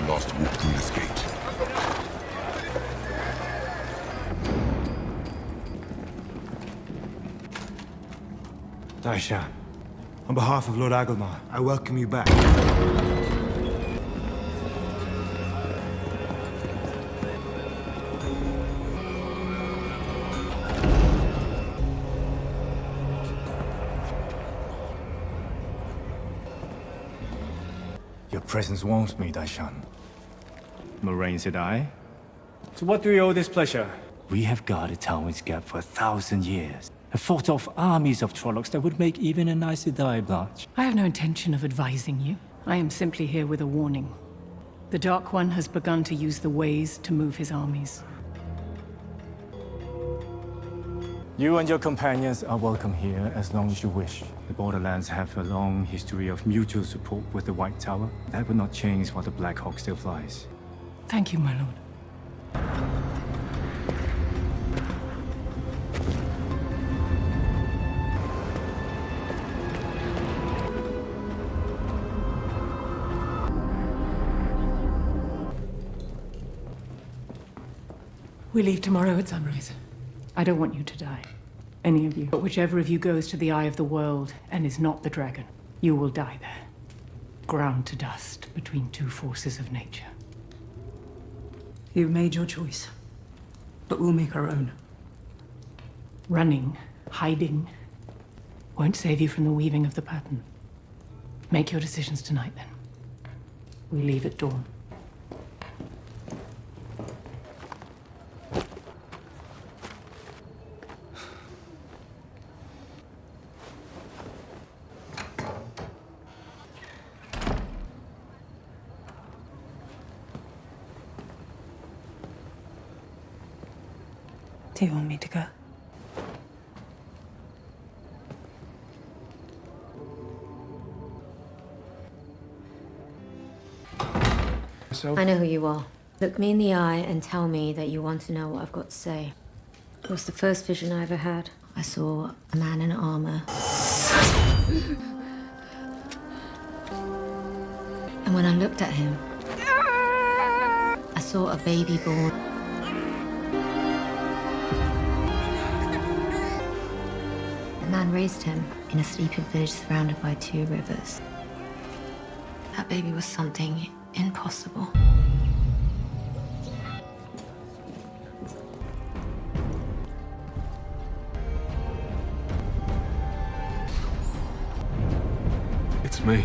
last walk through this gate. Daisha, on behalf of Lord Agelmar, I welcome you back. Your presence warms me, Daishan. Moiraine said I. To what do we owe this pleasure? We have guarded Talwyn's Gap for 1,000 years. Have fought off armies of Trollocs that would make even a Aes Sedai blush. I have no intention of advising you. I am simply here with a warning. The Dark One has begun to use the ways to move his armies. You and your companions are welcome here as long as you wish. The borderlands have a long history of mutual support with the White Tower. That would not change while the Black Hawk still flies. Thank you, my lord. We leave tomorrow at sunrise. I don't want you to die. Any of you. But whichever of you goes to the Eye of the World and is not the dragon, you will die there. Ground to dust between two forces of nature. You've made your choice. But we'll make our own. Running, hiding, won't save you from the weaving of the pattern. Make your decisions tonight, then. We leave at dawn. Do you want me to go? I know who you are. Look me in the eye and tell me that you want to know what I've got to say. It was the first vision I ever had. I saw a man in armor. And when I looked at him, I saw a baby born. The man raised him in a sleeping village surrounded by 2 rivers. That baby was something impossible. It's me.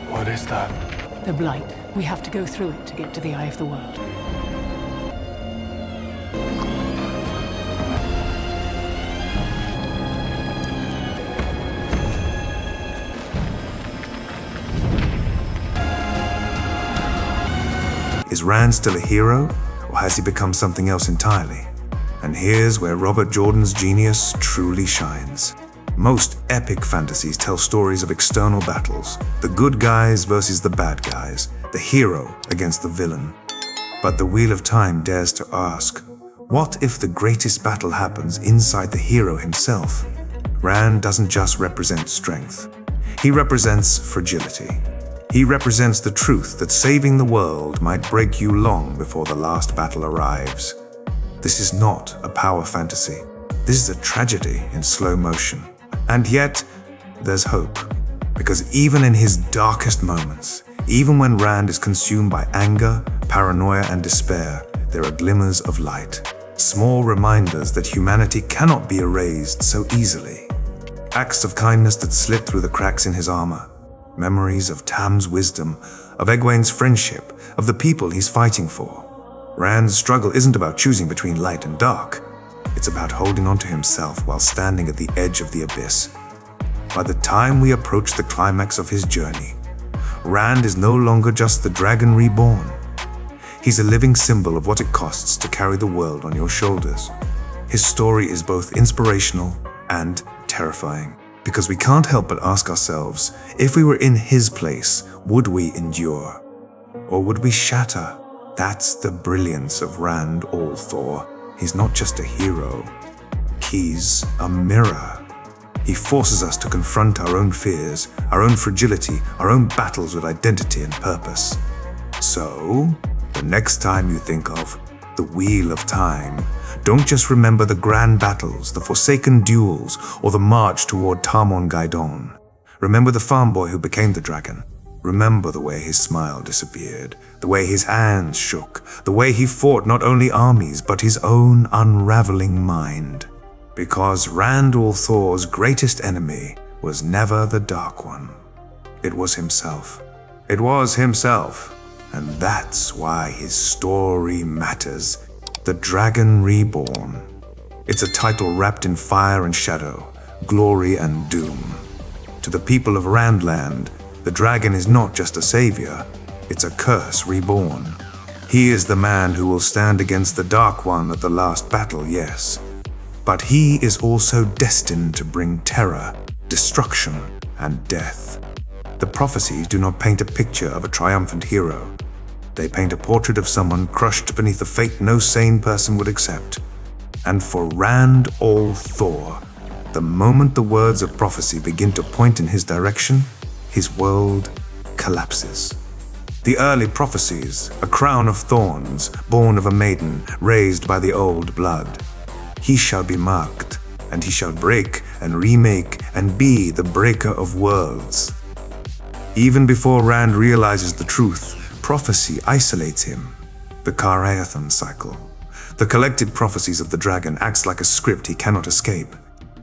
What is that? The Blight. We have to go through it to get to the Eye of the World. Is Rand still a hero, or has he become something else entirely? And here's where Robert Jordan's genius truly shines. Most epic fantasies tell stories of external battles, the good guys versus the bad guys, the hero against the villain. But the Wheel of Time dares to ask, what if the greatest battle happens inside the hero himself? Rand doesn't just represent strength. He represents fragility. He represents the truth that saving the world might break you long before the last battle arrives. This is not a power fantasy. This is a tragedy in slow motion. And yet, there's hope. Because even in his darkest moments, even when Rand is consumed by anger, paranoia, and despair, there are glimmers of light. Small reminders that humanity cannot be erased so easily. Acts of kindness that slip through the cracks in his armor. Memories of Tam's wisdom, of Egwene's friendship, of the people he's fighting for. Rand's struggle isn't about choosing between light and dark. It's about holding on to himself while standing at the edge of the abyss. By the time we approach the climax of his journey, Rand is no longer just the dragon reborn. He's a living symbol of what it costs to carry the world on your shoulders. His story is both inspirational and terrifying. Because we can't help but ask ourselves, if we were in his place, would we endure? Or would we shatter? That's the brilliance of Rand Althor. He's not just a hero, He's a mirror. He forces us to confront our own fears, our own fragility, our own battles with identity and purpose. So, the next time you think of the Wheel of Time, don't just remember the grand battles, the forsaken duels, or the march toward Tamon Gaidon. Remember the farm boy who became the dragon. Remember the way his smile disappeared, the way his hands shook, the way he fought not only armies, but his own unraveling mind. Because Rand al'Thor's greatest enemy was never the Dark One. It was himself. It was himself. And that's why his story matters. The Dragon Reborn. It's a title wrapped in fire and shadow, glory and doom. To the people of Randland, the dragon is not just a savior, it's a curse reborn. He is the man who will stand against the Dark One at the last battle, yes. But he is also destined to bring terror, destruction, and death. The prophecies do not paint a picture of a triumphant hero. They paint a portrait of someone crushed beneath a fate no sane person would accept. And for Rand al'Thor, the moment the words of prophecy begin to point in his direction, his world collapses. The early prophecies, a crown of thorns, born of a maiden, raised by the old blood. He shall be marked, and he shall break and remake and be the breaker of worlds. Even before Rand realizes the truth, prophecy isolates him. The Karaethon Cycle. The collected prophecies of the dragon acts like a script he cannot escape.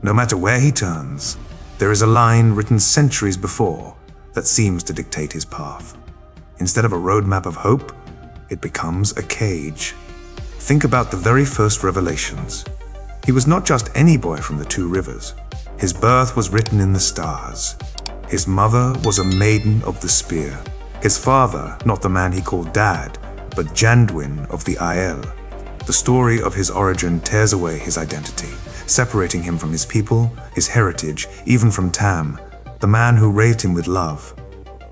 No matter where he turns, there is a line written centuries before that seems to dictate his path. Instead of a roadmap of hope, it becomes a cage. Think about the very first revelations. He was not just any boy from the Two Rivers. His birth was written in the stars. His mother was a maiden of the spear. His father, not the man he called dad, but Janduin of the Aiel. The story of his origin tears away his identity, separating him from his people, his heritage, even from Tam, the man who raised him with love.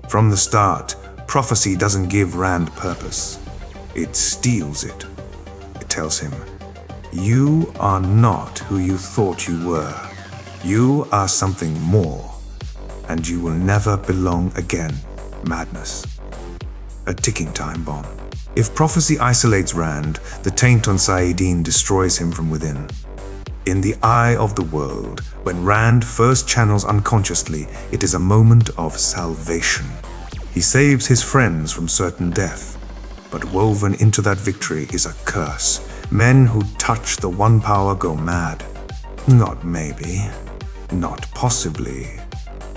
From the start, prophecy doesn't give Rand purpose. It steals it. It tells him, you are not who you thought you were. You are something more, and you will never belong again. Madness. A ticking time bomb. If prophecy isolates Rand, the taint on saidin destroys him from within. In the eye of the world, when Rand first channels unconsciously, it is a moment of salvation. He saves his friends from certain death, but woven into that victory is a curse. Men who touch the one power go mad. Not maybe. Not possibly.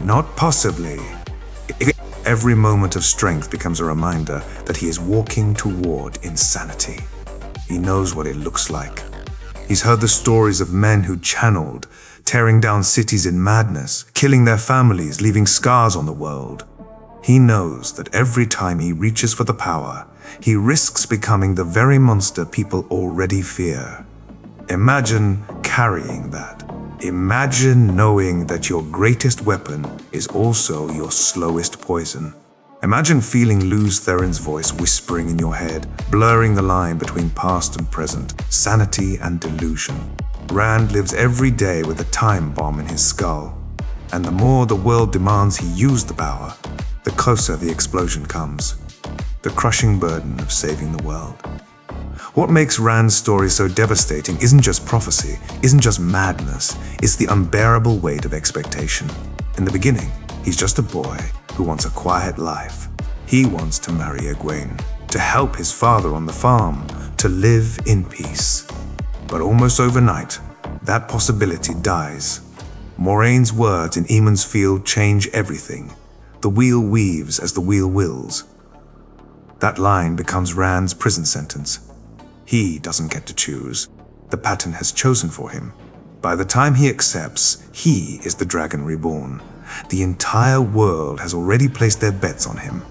Not possibly. Every moment of strength becomes a reminder that he is walking toward insanity. He knows what it looks like. He's heard the stories of men who channeled, tearing down cities in madness, killing their families, leaving scars on the world. He knows that every time he reaches for the power, he risks becoming the very monster people already fear. Imagine carrying that. Imagine knowing that your greatest weapon is also your slowest poison. Imagine feeling Luz Theron's voice whispering in your head, blurring the line between past and present, sanity and delusion. Rand lives every day with a time bomb in his skull. And the more the world demands he use the power, the closer the explosion comes. The crushing burden of saving the world. What makes Rand's story so devastating isn't just prophecy, isn't just madness, it's the unbearable weight of expectation. In the beginning, he's just a boy who wants a quiet life. He wants to marry Egwene, to help his father on the farm, to live in peace. But almost overnight, that possibility dies. Moraine's words in Eamon's Field change everything. The wheel weaves as the wheel wills. That line becomes Rand's prison sentence. He doesn't get to choose. The pattern has chosen for him. By the time he accepts, he is the Dragon Reborn. The entire world has already placed their bets on him.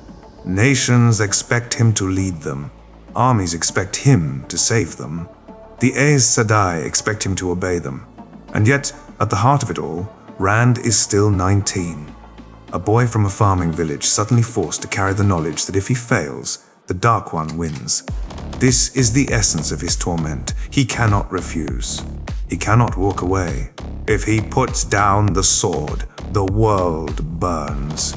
Nations expect him to lead them. Armies expect him to save them. The Aes Sedai expect him to obey them. And yet, at the heart of it all, Rand is still 19. A boy from a farming village suddenly forced to carry the knowledge that if he fails, the Dark One wins. This is the essence of his torment. He cannot refuse. He cannot walk away. If he puts down the sword, the world burns.